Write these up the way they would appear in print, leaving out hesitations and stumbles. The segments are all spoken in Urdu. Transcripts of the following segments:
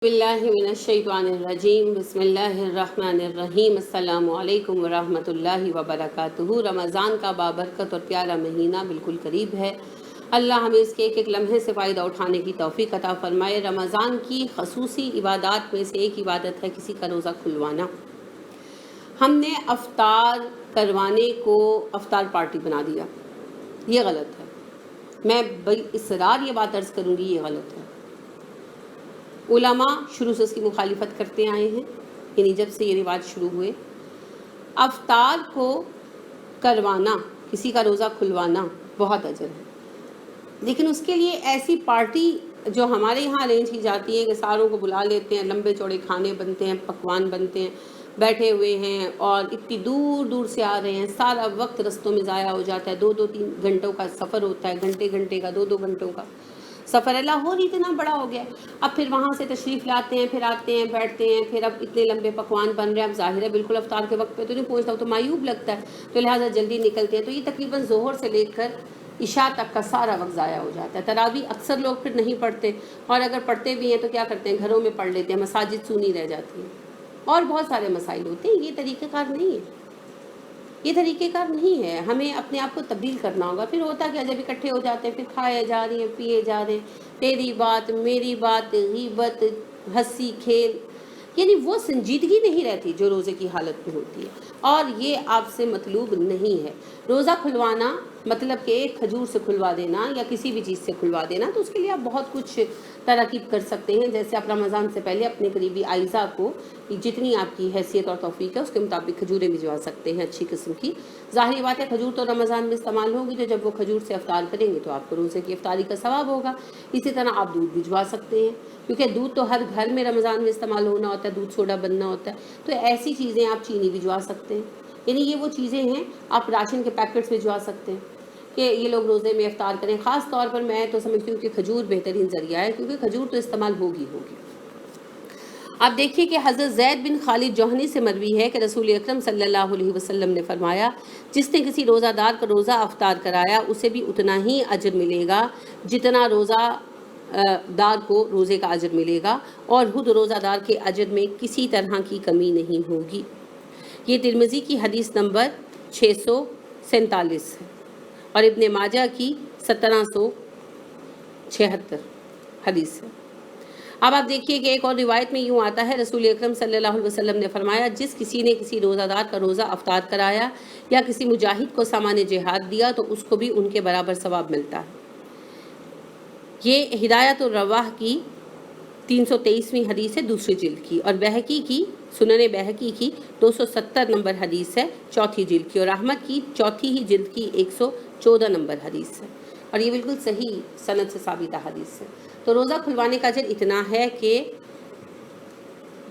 باللہ من الشیطان الرجیم بسم اللہ الرحمن الرحیم السلام علیکم ورحمۃ اللہ وبرکاتہ۔ رمضان کا بابرکت اور پیارا مہینہ بالکل قریب ہے۔ اللہ ہمیں اس کے ایک ایک لمحے سے فائدہ اٹھانے کی توفیق عطا فرمائے۔ رمضان کی خصوصی عبادات میں سے ایک عبادت ہے کسی کا روزہ کھلوانا۔ ہم نے افطار کروانے کو افطار پارٹی بنا دیا، یہ غلط ہے۔ میں بڑی اصرار یہ بات عرض کروں گی، یہ غلط ہے۔ علماء شروع سے اس کی مخالفت کرتے آئے ہیں، یعنی جب سے یہ رواج شروع ہوئے۔ افطار کو کروانا، کسی کا روزہ کھلوانا بہت اجر ہے، لیکن اس کے لیے ایسی پارٹی جو ہمارے یہاں ارینج کی جاتی ہے کہ ساروں کو بلا لیتے ہیں، لمبے چوڑے کھانے بنتے ہیں، پکوان بنتے ہیں، بیٹھے ہوئے ہیں اور اتنی دور دور سے آ رہے ہیں، سارا وقت رستوں میں ضائع ہو جاتا ہے، 2-3 گھنٹوں کا سفر ہوتا ہے، گھنٹے کا 2 گھنٹوں کا سفر ہے۔ لاہور ہی اتنا بڑا ہو گیا ہے، اب پھر وہاں سے تشریف لاتے ہیں، پھر آتے ہیں، بیٹھتے ہیں، پھر اب اتنے لمبے پکوان بن رہے ہیں، اب ظاہر ہے بالکل افطار کے وقت پہ تو نہیں پہنچتا، تو معیوب لگتا ہے، تو لہٰذا جلدی نکلتے ہیں۔ تو یہ تقریباً ظہر سے لے کر عشاء تک کا سارا وقت ضائع ہو جاتا ہے۔ تراویح اکثر لوگ پھر نہیں پڑھتے، اور اگر پڑھتے بھی ہیں تو کیا کرتے ہیں، گھروں میں پڑھ لیتے ہیں، مساجد سونی رہ جاتی ہیں، اور بہت سارے مسائل ہوتے ہیں۔ یہ طریقہ کار نہیں ہے، یہ طریقہ کار نہیں ہے۔ ہمیں اپنے آپ کو تبدیل کرنا ہوگا۔ پھر ہوتا کہ جب اکٹھے ہو جاتے ہیں، پھر کھائے جا رہی ہیں، پیے جا رہے ہیں، تیری بات میری بات، غیبت، ہنسی کھیل، یعنی وہ سنجیدگی نہیں رہتی جو روزے کی حالت میں ہوتی ہے، اور یہ آپ سے مطلوب نہیں ہے۔ روزہ کھلوانا مطلب کہ ایک کھجور سے کھلوا دینا یا کسی بھی چیز سے کھلوا دینا، تو اس کے لیے آپ بہت کچھ ترکیب کر سکتے ہیں۔ جیسے آپ رمضان سے پہلے اپنے قریبی اعزاء کو جتنی آپ کی حیثیت اور توفیق ہے اس کے مطابق کھجوریں بھجوا سکتے ہیں اچھی قسم کی۔ ظاہری بات ہے کھجور تو رمضان میں استعمال ہوگی، تو جب وہ کھجور سے افطار کریں گے تو آپ کو روزے کی افطاری کا ثواب ہوگا۔ اسی طرح آپ دودھ بھجوا سکتے ہیں، کیونکہ دودھ تو ہر گھر میں رمضان میں استعمال ہونا ہوتا ہے، دودھ سوڈا بننا ہوتا ہے، تو ایسی چیزیں آپ چینی بھجوا سکتے ہیں۔ یعنی یہ وہ چیزیں ہیں، آپ راشن کے پیکٹس بھجوا سکتے ہیں کہ یہ لوگ روزے میں افطار کریں۔ خاص طور پر میں تو سمجھتی ہوں کہ کھجور بہترین ذریعہ ہے، کیونکہ کھجور تو استعمال ہوگی۔ آپ دیکھیے کہ حضرت زید بن خالد جوہنی سے مروی ہے کہ رسول اکرم صلی اللہ علیہ وسلم نے فرمایا، جس نے کسی روزہ دار کا روزہ افطار کرایا اسے بھی اتنا ہی اجر ملے گا جتنا روزہ دار کو روزے کا اجر ملے گا، اور خود روزہ دار کے اجر میں کسی طرح کی کمی نہیں ہوگی۔ یہ ترمذی کی حدیث نمبر 647 ہے، اور ابن ماجہ کی 1776 حدیث ہے۔ اب آپ دیکھیے کہ ایک اور روایت میں یوں آتا ہے، رسول اکرم صلی اللہ علیہ وسلم نے فرمایا، جس کسی نے کسی روزہ دار کا روزہ افطار کرایا یا کسی مجاہد کو سامان جہاد دیا تو اس کو بھی ان کے برابر ثواب ملتا ہے۔ یہ ہدایت الرواح کی 323ویں حدیث ہے، دوسری جلد کی، اور بہقی کی سنن بہقی کی 270 نمبر حدیث ہے، چوتھی جلد کی، اور احمد کی چوتھی ہی جلد کی 114 نمبر حدیث ہے، اور یہ بالکل صحیح سند سے ثابتہ حدیث ہے۔ تو روزہ کھلوانے کا اجر اتنا ہے کہ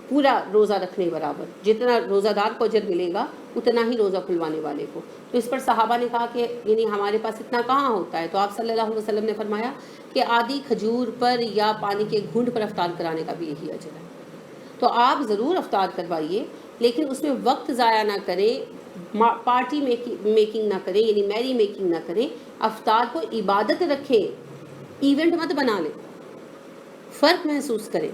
پورا روزہ رکھنے برابر، جتنا روزہ دار کو اجر ملے گا اتنا ہی روزہ کھلوانے والے کو۔ تو اس پر صحابہ نے کہا کہ یعنی ہمارے پاس اتنا کہاں ہوتا ہے، تو آپ صلی اللہ علیہ وسلم نے فرمایا کہ آدھی کھجور پر یا پانی کے گھونٹ پر افطار کرانے کا بھی یہی اجر ہے۔ تو آپ ضرور افطار کروائیے، لیکن اس میں وقت ضائع نہ کریں، پارٹی میکنگ نہ کریں، یعنی میری میکنگ نہ کریں۔ افطار کو عبادت رکھیں، ایونٹ مت بنا لیں، فرق محسوس کریں۔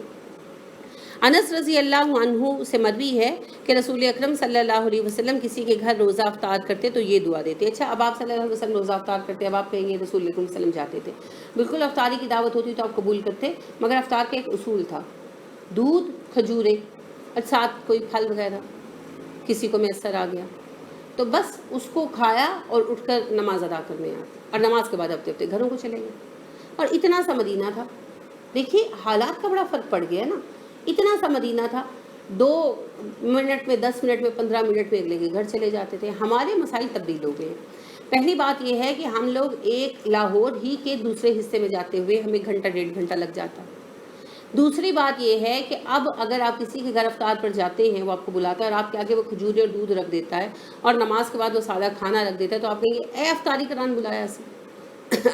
انس رضی اللہ عنہ سے مروی ہے کہ رسول اکرم صلی اللہ علیہ وسلم کسی کے گھر روزہ افطار کرتے تو یہ دعا دیتے۔ اچھا، اب آپ صلی اللہ علیہ وسلم روزہ افطار کرتے، اب آپ کہیں گے رسول اکرم صلی اللہ علیہ وسلم جاتے تھے، بالکل افطاری کی دعوت ہوتی تو آپ قبول کرتے، مگر افطار کا ایک اصول تھا، دودھ، کھجوریں اور ساتھ کوئی پھل وغیرہ کسی کو میسر آ گیا تو بس اس کو کھایا اور اٹھ کر نماز ادا کرنے آتے، اور نماز کے بعد اپنے اپنے گھروں کو چلے گئے۔ اور اتنا سا مدینہ تھا، دیکھیے حالات کا بڑا فرق پڑ گیا نا۔ اتنا سا مدینہ تھا، 2 منٹ میں، 10 منٹ میں، 15 منٹ میں اگلے کے گھر چلے جاتے تھے۔ ہمارے مسائل تبدیل ہو گئے ہیں۔ پہلی بات یہ ہے کہ ہم لوگ ایک لاہور ہی کے دوسرے حصے میں جاتے ہوئے ہمیں گھنٹہ 1.5 گھنٹہ لگ جاتا ہے۔ دوسری بات یہ ہے کہ اب اگر آپ کسی کے گھر افطار پر جاتے ہیں، وہ آپ کو بلاتا ہے اور آپ کے آگے وہ کھجوریں اور دودھ رکھ دیتا ہے اور نماز کے بعد وہ سادہ کھانا رکھ دیتا ہے، تو آپ کہیں گے اے افطاری کران بلایا سے۔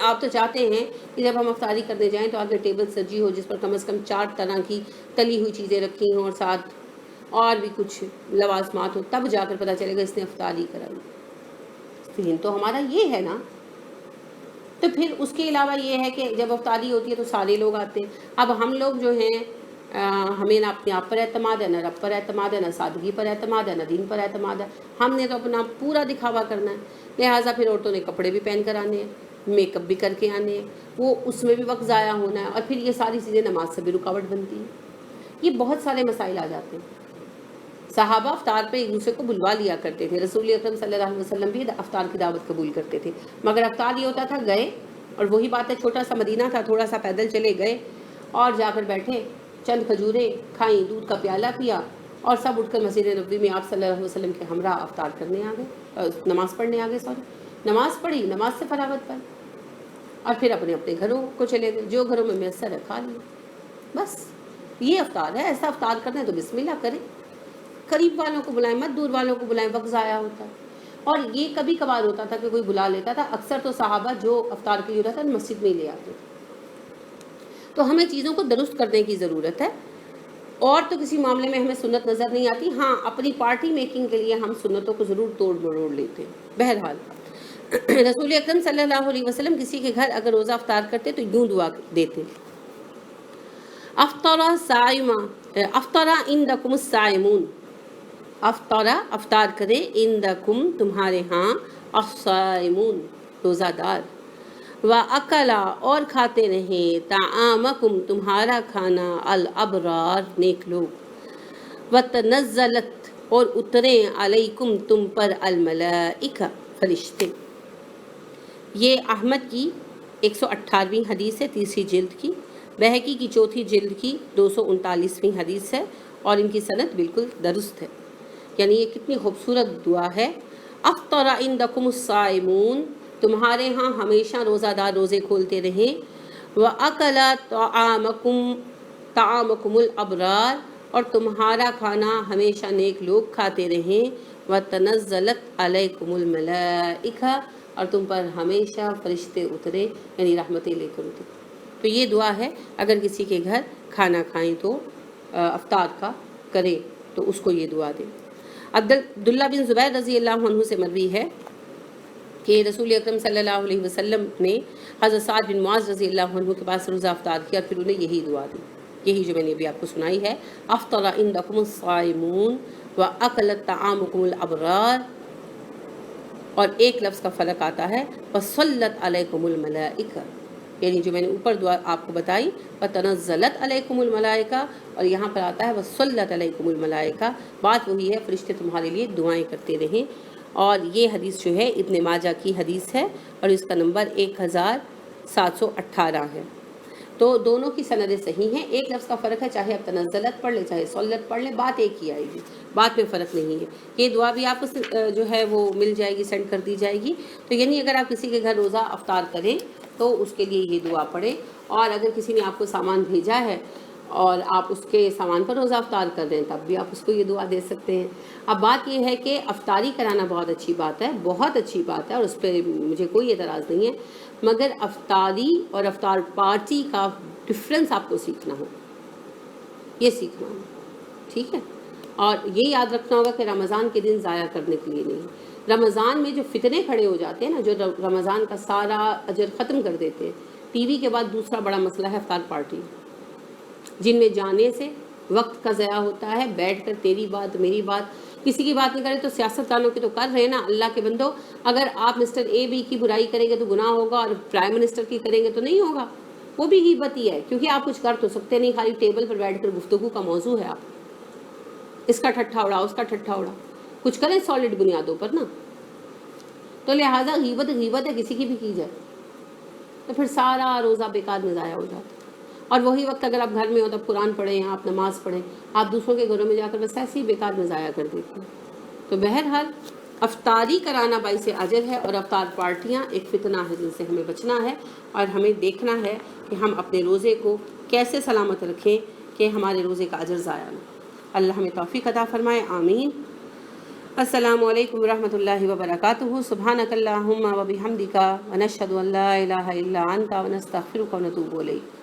آپ تو چاہتے ہیں کہ جب ہم افطاری کرنے جائیں تو آگے ٹیبل سجی ہو جس پر کم از کم 4 طرح کی تلی ہوئی چیزیں رکھی ہوں اور ساتھ اور بھی کچھ لوازمات ہوں، تب جا کر پتہ چلے گا اس نے افطاری کرائی۔ دین تو ہمارا یہ ہے نا۔ تو پھر اس کے علاوہ یہ ہے کہ جب افطاری ہوتی ہے تو سارے لوگ آتے ہیں۔ اب ہم لوگ جو ہیں ہمیں نہ اپنے آپ پر اعتماد ہے، نہ رب پر اعتماد ہے، نہ سادگی پر اعتماد ہے، نہ دین پر اعتماد ہے. ہم نے تو اپنا پورا دکھاوا کرنا ہے. لہٰذا پھر عورتوں نے کپڑے بھی پہن کر آنے ہیں، میک اپ بھی کر کے آنے ہیں، وہ اس میں بھی وقت ضائع ہونا ہے، اور پھر یہ ساری چیزیں نماز سے بھی رکاوٹ بنتی ہیں. یہ بہت سارے مسائل آ جاتے ہیں. صحابہ افطار پہ ایک دوسرے کو بلوا لیا کرتے تھے. رسول اکرم صلی اللہ علیہ وسلم بھی افطار کی دعوت قبول کرتے تھے، مگر افطار یہ ہوتا تھا گئے، اور وہی بات ہے چھوٹا سا مدینہ تھا، تھوڑا سا پیدل چلے گئے اور جا کر بیٹھے، چند کھجوریں کھائیں، دودھ کا پیالہ پیا، اور سب اٹھ کر مسجد نبوی میں آپ صلی اللہ علیہ وسلم کے ہمراہ افطار کرنے آ گئے، نماز پڑھنے آ گئے. نماز پڑھی، نماز سے فراغت پر، اور پھر اپنے اپنے گھروں کو چلے گئے، جو گھروں میں میسر ہے کھا لیا. بس یہ افطار ہے. ایسا افطار کرنا ہے تو بسم اللہ کریں، قریب والوں کو بلائیں، مت دور والوں کو بلائیں، وقت ضائع ہوتا ہے. اور یہ کبھی کبھار ہوتا تھا کہ کوئی بلا لیتا تھا، اکثر تو صحابہ جو افطار کے لیے ہوتا تھا مسجد میں ہی لے آتے تھے. تو ہمیں چیزوں کو درست کرنے کی ضرورت ہے. اور تو کسی معاملے میں ہمیں سنت نظر نہیں آتی. ہاں اپنی پارٹی میکنگ کے لیے ہم سنتوں کو ضرور توڑ مروڑ لیتے ہیں. بہرحال رسول اکرم صلی اللہ علیہ وسلم کسی کے گھر اگر روزہ افطار کرتے تو یوں دعا دیتے: افطرا صائما، افطرا عندکم الصائمون، افطرا افطار کرے، عندکم تمہارے ہاں، الصائمون روزہ دار، وَأَكَلَ اور کھاتے رہیں، طعامکم تمہارا کھانا، الابرار نیک لوگ، وَتَنَزَّلَتْ اور اتریں، علیکم تم پر، الملائکہ فرشتے. یہ احمد کی 118ویں حدیث ہے، تیسری جلد کی، بہقی کی چوتھی جلد کی 239ویں حدیث ہے، اور ان کی سند بالکل درست ہے. یعنی یہ کتنی خوبصورت دعا ہے. افطر عندکم الصائمون، تمہارے ہاں ہمیشہ روزہ دار روزے کھولتے رہیں، وَأَكَلَ طَعَامَكُمُ الْأَبْرَارُ اور تمہارا کھانا ہمیشہ نیک لوگ کھاتے رہیں، وَتَنَزَّلَتْ عَلَيْكُمُ الْمَلَائِكَةُ اور تم پر ہمیشہ فرشتے اترے، یعنی رحمتیں لے کر اترے. تو یہ دعا ہے، اگر کسی کے گھر کھانا کھائیں تو افطار کا کرے تو اس کو یہ دعا دیں. عبداللہ بن زبیر رضی اللہ عنہ سے مروی ہے کہ رسول اکرم صلی اللہ علیہ وسلم نے حضرت سعد بن معاذ رضی اللہ عنہ کے پاس روزہ افطار کیا، پھر انہیں یہی دعا دی، یہی جو میں نے ابھی آپ کو سنائی ہے: افطر عندکم الصائمون وَأَكَلَ طَعَامُكُمُ الْأَبْرَارُ. اور ایک لفظ کا فرق آتا ہے، وَصَلَّتْ عَلَيْكُمُ الْمَلَائِكَةُ، یعنی جو میں نے اوپر دعا آپ کو بتائی وَتَنَزَّلَتْ عَلَيْكُمُ الْمَلَائِكَةُ، اور یہاں پر آتا ہے وَصَلَّتْ عَلَيْكُمُ الْمَلَائِكَةُ. بات وہی ہے، فرشتے تمہارے لیے دعائیں کرتے رہیں. اور یہ حدیث جو ہے ابن ماجہ کی حدیث ہے، اور اس کا نمبر 1718 ہے. تو دونوں کی سندیں صحیح ہیں. ایک لفظ کا فرق ہے، چاہے آپ تنزلت پڑھ لیں چاہے صلت پڑھ لیں، بات ایک ہی آئے گی، بات میں فرق نہیں ہے. یہ دعا بھی آپ کو جو ہے وہ مل جائے گی، سینڈ کر دی جائے گی. تو یعنی اگر آپ کسی کے گھر روزہ افطار کریں تو اس کے لیے یہ دعا پڑھیں. اور اگر کسی نے آپ کو سامان بھیجا ہے اور آپ اس کے سامان پر روزہ افطار کر رہے ہیں تب بھی آپ اس کو یہ دعا دے سکتے ہیں. اب بات یہ ہے کہ افطاری کرانا بہت اچھی بات ہے، بہت اچھی بات ہے، اور اس پہ مجھے کوئی اعتراض نہیں ہے، مگر افطاری اور افطار پارٹی کا ڈفرینس آپ کو سیکھنا ہو، یہ سیکھنا ہو، ٹھیک ہے. اور یہ یاد رکھنا ہوگا کہ رمضان کے دن ضائع کرنے کے لیے نہیں. رمضان میں جو فتنے کھڑے ہو جاتے ہیں نا، جو رمضان کا سارا اجر ختم کر دیتے ہیں، ٹی وی کے بعد دوسرا بڑا مسئلہ ہے افطار پارٹی، جن میں جانے سے وقت کا ضیاع ہوتا ہے. بیٹھ کر تیری بات میری بات، کسی کی بات نہیں کرے تو سیاست دانوں کی تو کر رہے ہیں نا. اللہ کے بندو، اگر آپ مسٹر اے بی کی برائی کریں گے تو گناہ ہوگا، اور پرائم منسٹر کی کریں گے تو نہیں ہوگا. وہ بھی غیبت ہی ہے، کیونکہ آپ کچھ کر تو سکتے نہیں، خالی ٹیبل پر بیٹھ کر گفتگو کا موضوع ہے. آپ اس کا ٹھٹھا اڑا، اس کا ٹھٹھا اڑا، کچھ کریں سالڈ بنیادوں پر نا. تو لہٰذا غیبت ہے، کسی کی بھی کی جائے تو پھر سارا روزہ بیکار میں ضائع ہو جاتا ہے. اور وہی وقت اگر آپ گھر میں ہو تب قرآن پڑھیں، آپ نماز پڑھیں، آپ دوسروں کے گھروں میں جا کر بس ایسے ہی بیکار میں ضائع کر دیتے ہیں. تو بہرحال افطاری کرانا باعث اجر ہے، اور افطار پارٹیاں ایک فتنہ ہے جن سے ہمیں بچنا ہے، اور ہمیں دیکھنا ہے کہ ہم اپنے روزے کو کیسے سلامت رکھیں کہ ہمارے روزے کا اجر ضائع نہ. اللہ ہمیں توفیق عطا فرمائے، آمین. السلام علیکم ورحمۃ اللہ وبرکاتہ. سبحانک اللہم وبحمدک ونشہد ان لا الہ الا انت ونستغفرک ونتوب الیک.